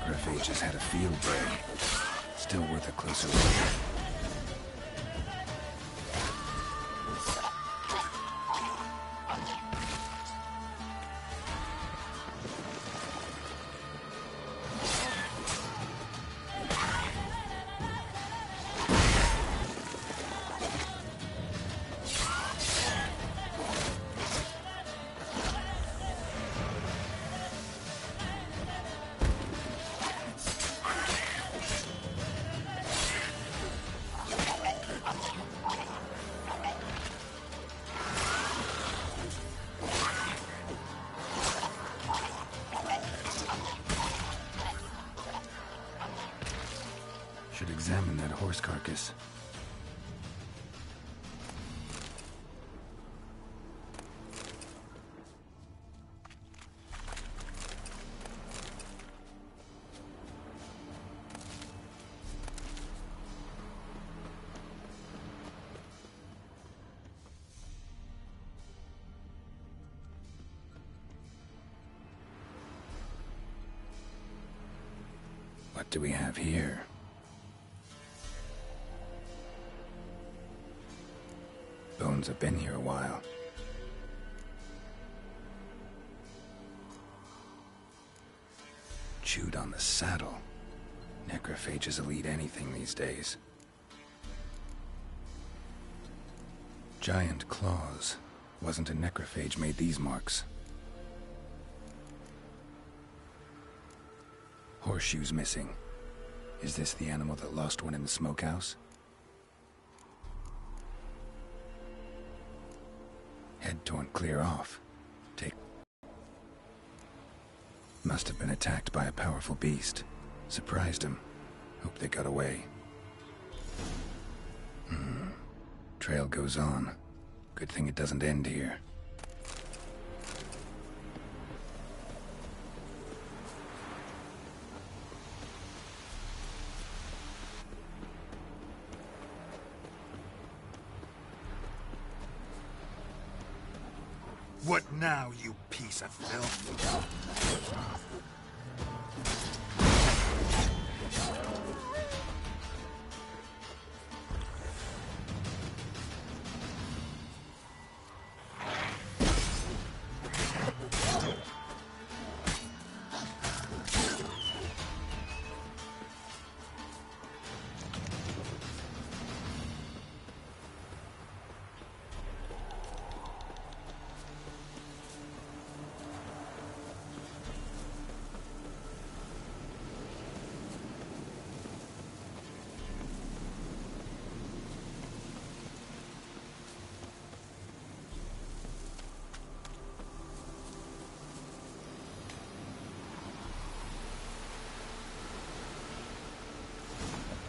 Necrophages had a field day. Still worth a closer look. Should examine that horse carcass. What do we have here? Bones have been here a while. Chewed on the saddle. Necrophages will eat anything these days. Giant claws. Wasn't a necrophage made these marks. Horseshoes missing. Is this the animal that lost one in the smokehouse? Head torn clear off. Must have been attacked by a powerful beast. Surprised him. Hope they got away. Trail goes on. Good thing it doesn't end here. What now, you piece of filth?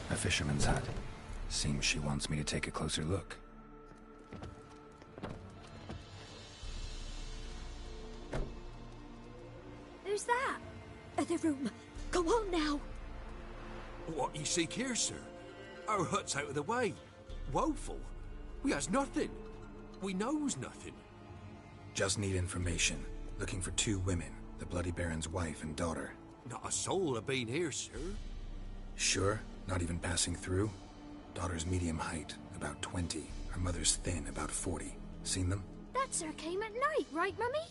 A fisherman's hut. Seems she wants me to take a closer look. Who's that? Other room. Go on now. What you seek here, sir? Our hut's out of the way. Woeful. We has nothing. We knows nothing. Just need information. Looking for 2 women. The Bloody Baron's wife and daughter. Not a soul have been here, sir. Sure? Not even passing through? Daughter's medium height, about 20. Her mother's thin, about 40. Seen them? That sir came at night, right, Mummy?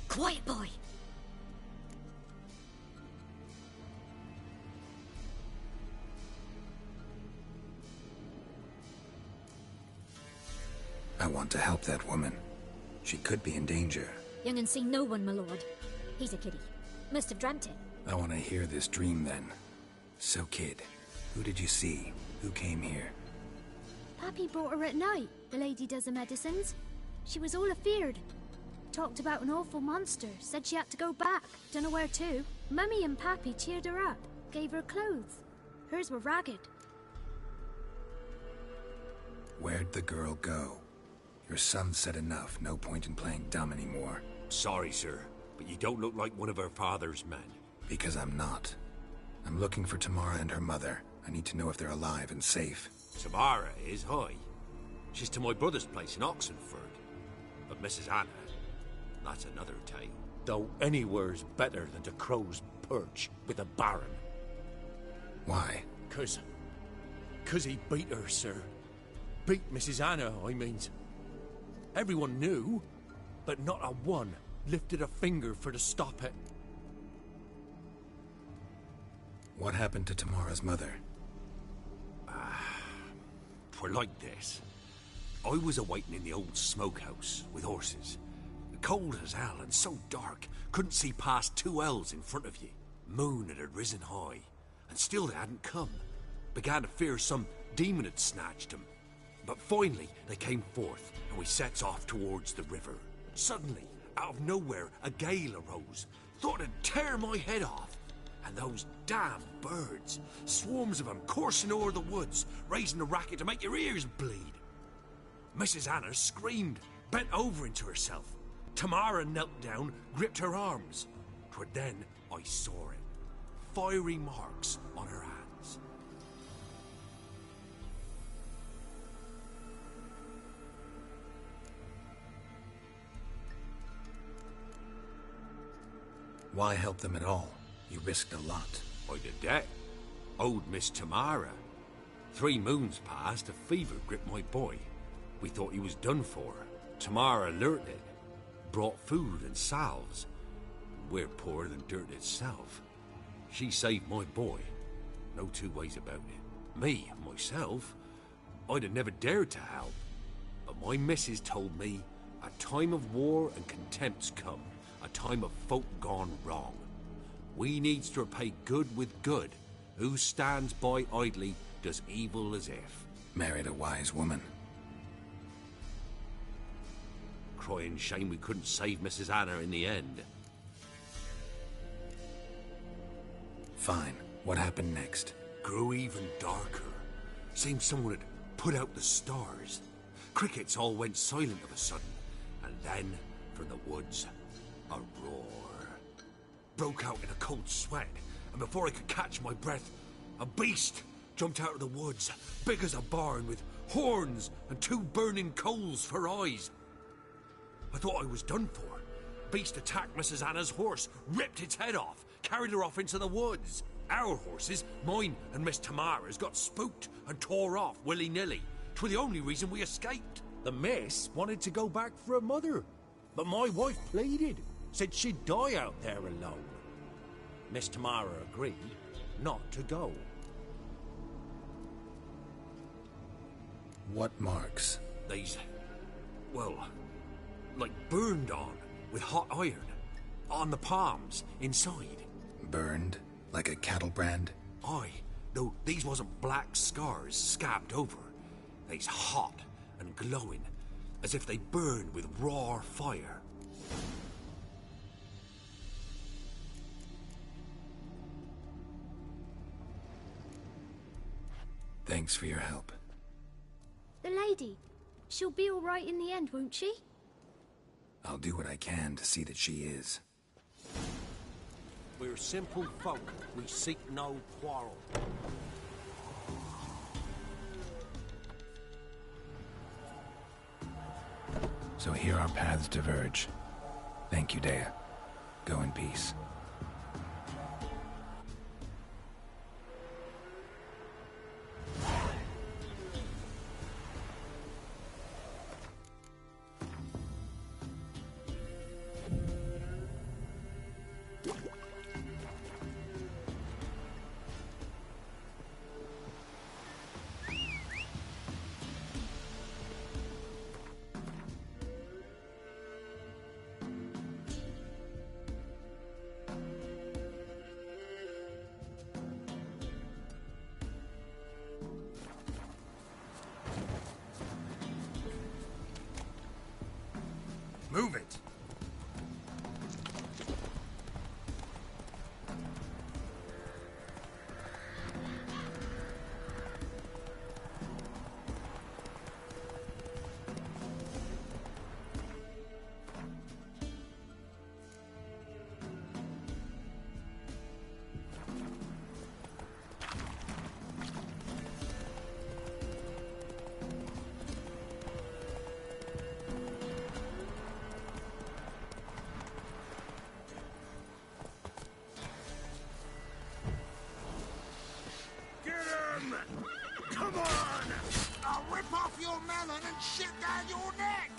Quiet, boy. I want to help that woman. She could be in danger. Young and seen no one, my lord. He's a kiddie. Must have dreamt it. I want to hear this dream then. So, kid, who did you see? Who came here? Pappy brought her at night. The lady does the medicines. She was all afeared. Talked about an awful monster. Said she had to go back. Dunno where to. Mummy and Pappy cheered her up. Gave her clothes. Hers were ragged. Where'd the girl go? Your son said enough. No point in playing dumb anymore. Sorry, sir, but you don't look like one of her father's men. Because I'm not. I'm looking for Tamara and her mother. I need to know if they're alive and safe. Tamara is, hi. She's to my brother's place in Oxenford. But Mrs. Anna, that's another tale. Though anywhere's better than the Crow's perch with the Baron. Why? 'Cause he beat her, sir. Beat Mrs. Anna, I means. Everyone knew, but not a one lifted a finger for to stop it. What happened to Tamara's mother? 'Twere like this. I was awaiting in the old smokehouse with horses. Cold as hell and so dark, couldn't see past 2 ells in front of you. Moon had risen high, and still they hadn't come. Began to fear some demon had snatched them. But finally they came forth, and we sets off towards the river. Suddenly, out of nowhere, a gale arose. Thought it'd tear my head off. And those damn birds, swarms of them coursing o'er the woods, raising a racket to make your ears bleed. Mrs. Anna screamed, bent over into herself. Tamara knelt down, gripped her arms. 'Twere then I saw it. Fiery marks on her hands. Why help them at all? You risked a lot. I did that. Owed Miss Tamara. 3 moons passed, a fever gripped my boy. We thought he was done for. Tamara learnt it. Brought food and salves. We're poorer than dirt itself. She saved my boy. No 2 ways about it. Me, myself, I'd have never dared to help. But my missus told me a time of war and contempt's come. A time of folk gone wrong. We needs to repay good with good. Who stands by idly does evil as if. Married a wise woman. Crying shame we couldn't save Mrs. Anna in the end. Fine. What happened next? Grew even darker. Seemed someone had put out the stars. Crickets all went silent of a sudden. And then, from the woods, a roar. Broke out in a cold sweat, and before I could catch my breath, a beast jumped out of the woods, big as a barn, with horns and 2 burning coals for eyes. I thought I was done for. Beast attacked Mrs. Anna's horse, ripped its head off, carried her off into the woods. Our horses, mine and Miss Tamara's, got spooked and tore off willy-nilly. 'Twere the only reason we escaped. The miss wanted to go back for her mother, but my wife pleaded, said she'd die out there alone. Miss Tamara agreed not to go. What marks? These, well, like burned on with hot iron. On the palms, inside. Burned? Like a cattle brand? Aye, though these wasn't black scars scabbed over. They's hot and glowing, as if they burned with raw fire. Thanks for your help. The lady. She'll be all right in the end, won't she? I'll do what I can to see that she is. We're simple folk. We seek no quarrel. So here our paths diverge. Thank you, Dea. Go in peace. your melon and shit down your neck!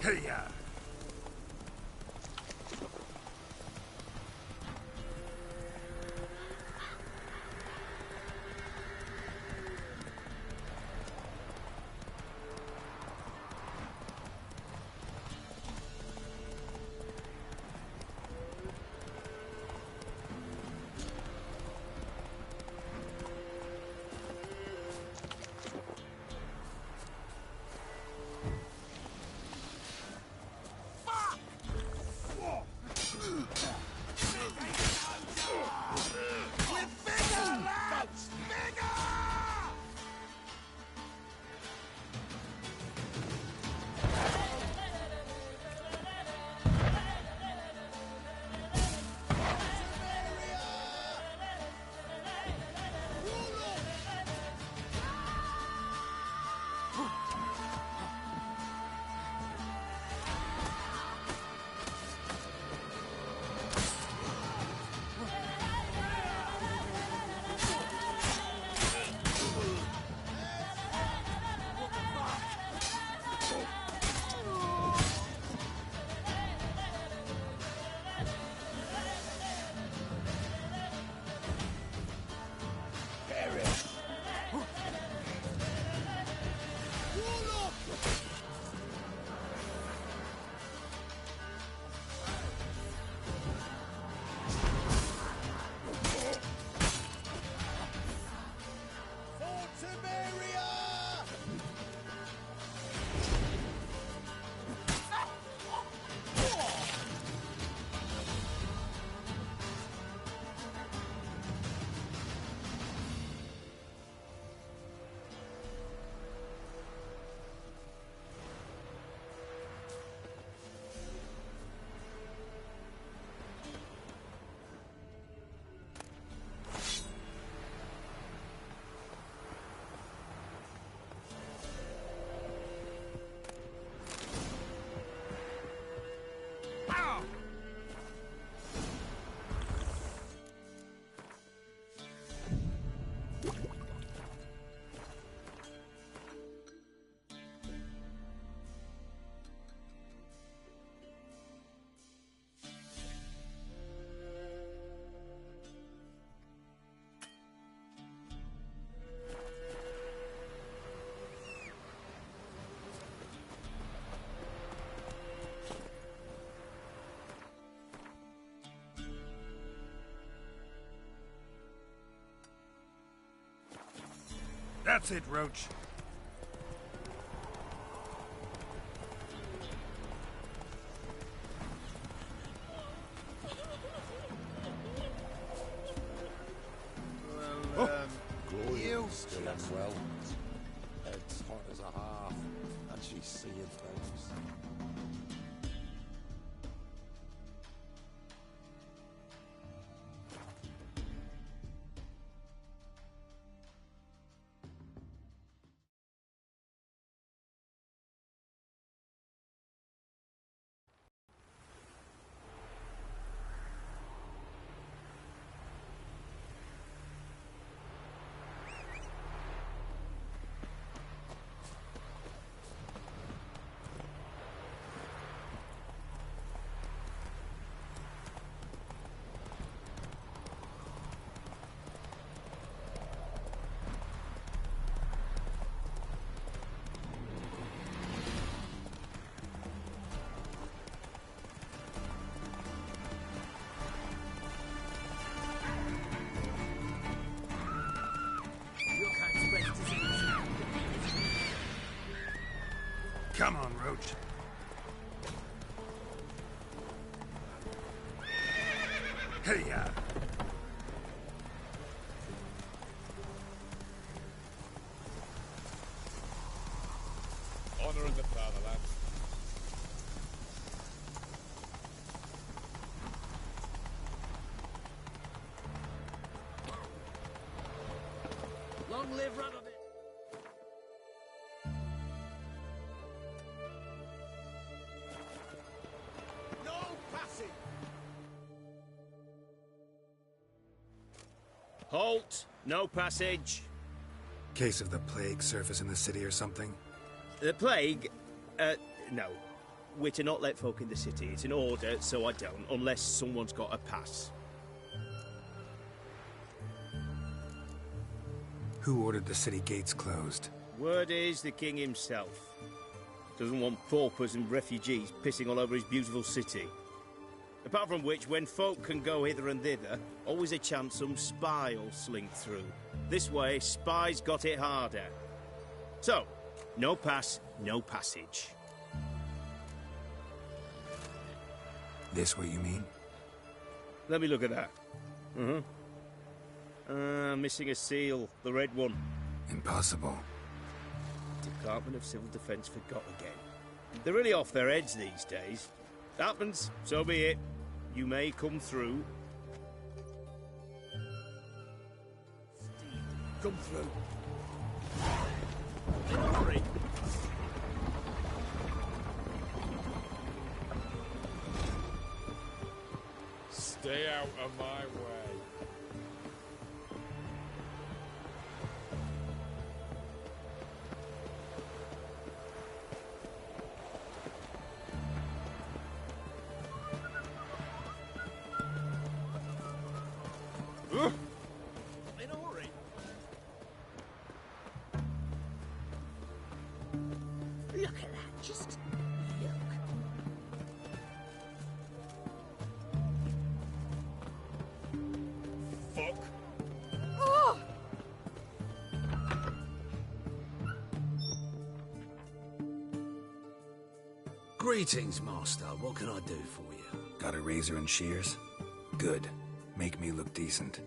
Hey-ya! That's it, Roach. You Still unwell. Head's hot as a half, and she's seeing things. Come on, Roach. Hey, Honor in the fatherland. Long live Radovid! No passing! Halt! No passage! Case of the plague surface in the city or something? The plague? No. We're to not let folk in the city. It's an order, so I don't, unless someone's got a pass. Who ordered the city gates closed? Word is the king himself. Doesn't want paupers and refugees pissing all over his beautiful city. Apart from which, when folk can go hither and thither, always a chance some spy will slink through. This way, spies got it harder. So, no pass, no passage. This what you mean? Let me look at that. Missing a seal, the red one. Impossible. Department of Civil Defence forgot again. They're really off their heads these days. Happens, so be it. You may come through. Come through. Hurry. Stay out of my way. In a hurry. Look at that, just look. Fuck. Greetings, Master. What can I do for you? Got a razor and shears? Good. Make me look decent.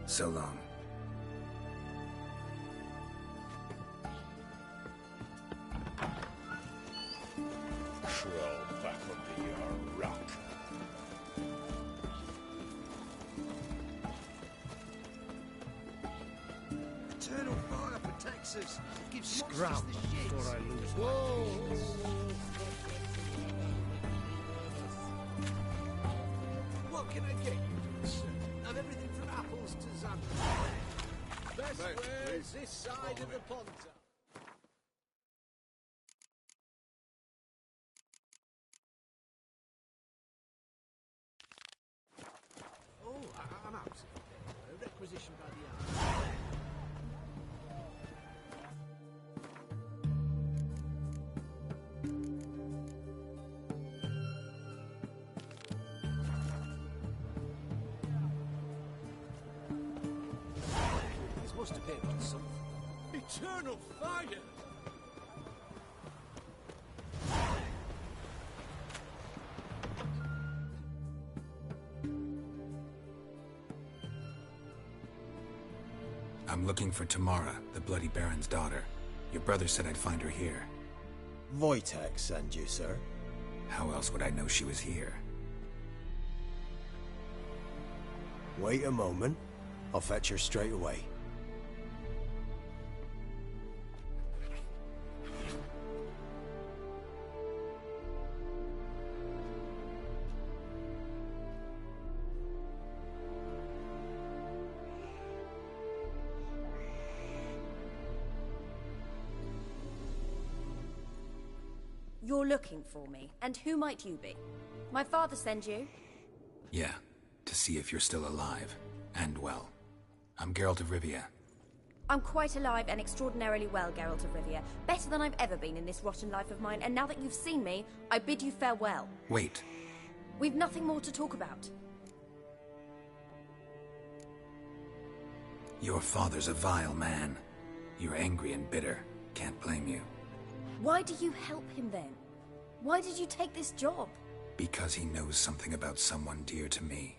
So long. Crawl back under your rock. Eternal fire protects us. Gives Scram monsters the shits. before I lose Whoa! What can I get you? Of everything from apples to xanthan. Best wares this side of the pond. Oh, I'm out. Requisition by the hour. This must have been on something. Eternal fire! I'm looking for Tamara, the Bloody Baron's daughter. Your brother said I'd find her here. Wojtek send you, sir. How else would I know she was here? Wait a moment. I'll fetch her straight away. You're looking for me, and who might you be? My father send you? Yeah, to see if you're still alive. And well. I'm Garalt of Rivia. I'm quite alive and extraordinarily well, Garalt of Rivia. Better than I've ever been in this rotten life of mine, and now that you've seen me, I bid you farewell. Wait. We've nothing more to talk about. Your father's a vile man. You're angry and bitter. Can't blame you. Why do you help him then? Why did you take this job? Because he knows something about someone dear to me.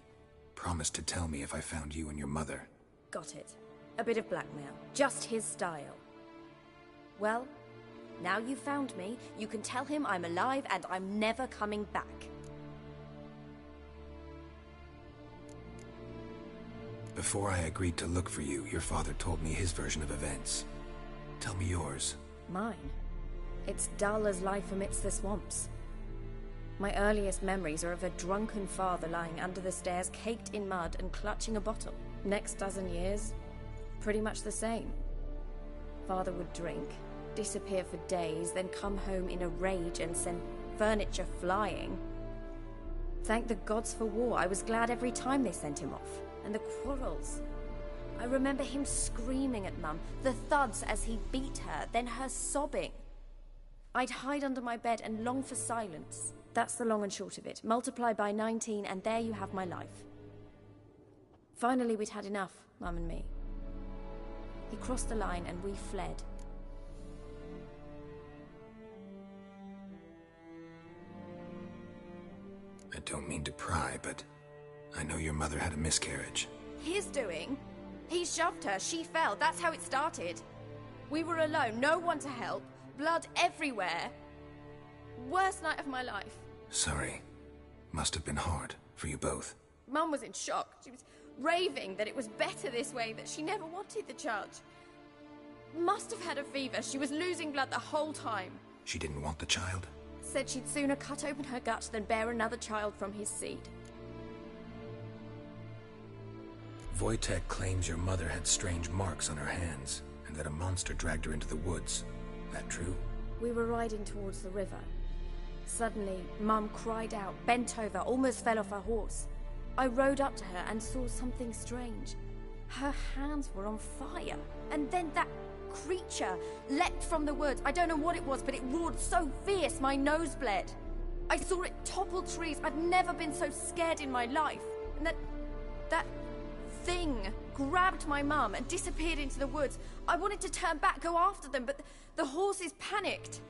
Promised to tell me if I found you and your mother. Got it. A bit of blackmail. Just his style. Well, now you've found me, you can tell him I'm alive and I'm never coming back. Before I agreed to look for you, your father told me his version of events. Tell me yours. Mine? It's dull as life amidst the swamps. My earliest memories are of a drunken father lying under the stairs, caked in mud and clutching a bottle. Next dozen years, pretty much the same. Father would drink, disappear for days, then come home in a rage and send furniture flying. Thank the gods for war. I was glad every time they sent him off. And the quarrels. I remember him screaming at Mum, the thuds as he beat her, then her sobbing. I'd hide under my bed and long for silence. That's the long and short of it. Multiply by 19 and there you have my life. Finally, we'd had enough, Mum and me. He crossed the line and we fled. I don't mean to pry, but I know your mother had a miscarriage. His doing? He shoved her, she fell, that's how it started. We were alone, no one to help, blood everywhere. Worst night of my life. Sorry. Must have been hard for you both. Mum was in shock. She was raving that it was better this way, that she never wanted the child. Must have had a fever. She was losing blood the whole time. She didn't want the child? Said she'd sooner cut open her gut than bear another child from his seed. Wojtek claims your mother had strange marks on her hands, and that a monster dragged her into the woods. That true? We were riding towards the river. Suddenly, Mum cried out, bent over, almost fell off her horse. I rode up to her and saw something strange. Her hands were on fire. And then that creature leapt from the woods. I don't know what it was, but it roared so fierce my nose bled. I saw it topple trees. I've never been so scared in my life. And that thing grabbed my mum and disappeared into the woods. I wanted to turn back, go after them, but the horses panicked.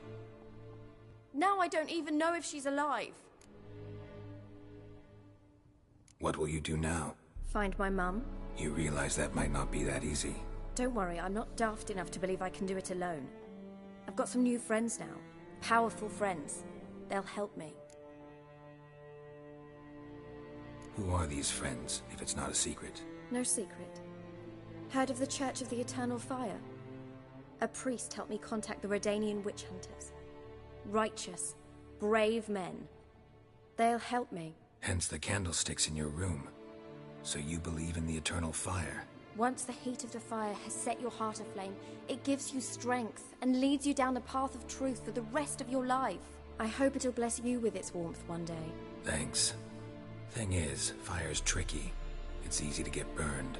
Now I don't even know if she's alive. What will you do now? Find my mum. You realize that might not be that easy. Don't worry, I'm not daft enough to believe I can do it alone. I've got some new friends now. Powerful friends. They'll help me. Who are these friends, if it's not a secret? No secret. Heard of the Church of the Eternal Fire? A priest helped me contact the Redanian witch hunters. Righteous, brave men. They'll help me. Hence the candlesticks in your room. So you believe in the eternal fire? Once the heat of the fire has set your heart aflame, it gives you strength and leads you down the path of truth for the rest of your life. I hope it'll bless you with its warmth one day. Thanks. Thing is, fire's tricky. It's easy to get burned.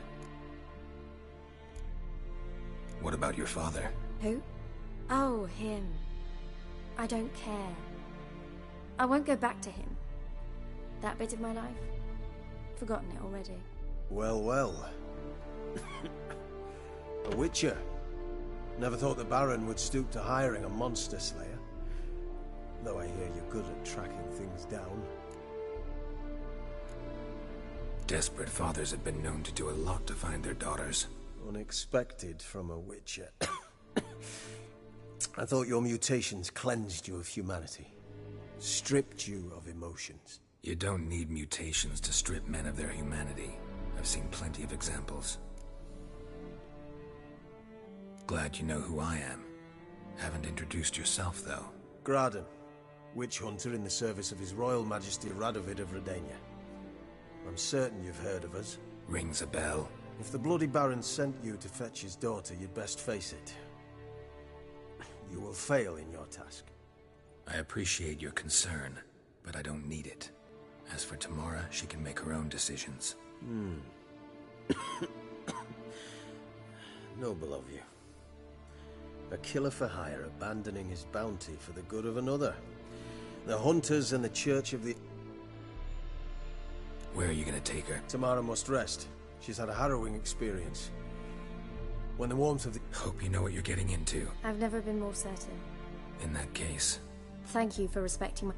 What about your father? Who? Oh, him. I don't care. I won't go back to him. That bit of my life? Forgotten it already. Well, well. A witcher. Never thought the Baron would stoop to hiring a monster slayer. Though I hear you're good at tracking things down. Desperate fathers have been known to do a lot to find their daughters. Unexpected from a witcher. I thought your mutations cleansed you of humanity. Stripped you of emotions. You don't need mutations to strip men of their humanity. I've seen plenty of examples. Glad you know who I am. Haven't introduced yourself, though. Graden, witch hunter in the service of His Royal Majesty Radovid of Redania. I'm certain you've heard of us. Rings a bell. If the Bloody Baron sent you to fetch his daughter, you'd best face it. You will fail in your task. I appreciate your concern, but I don't need it. As for Tamara, she can make her own decisions. Noble of you. A killer for hire abandoning his bounty for the good of another. The hunters and the Church of the... Where are you gonna take her? Tamara must rest. She's had a harrowing experience. When the warmth of the... Hope you know what you're getting into. I've never been more certain. In that case... Thank you for respecting my...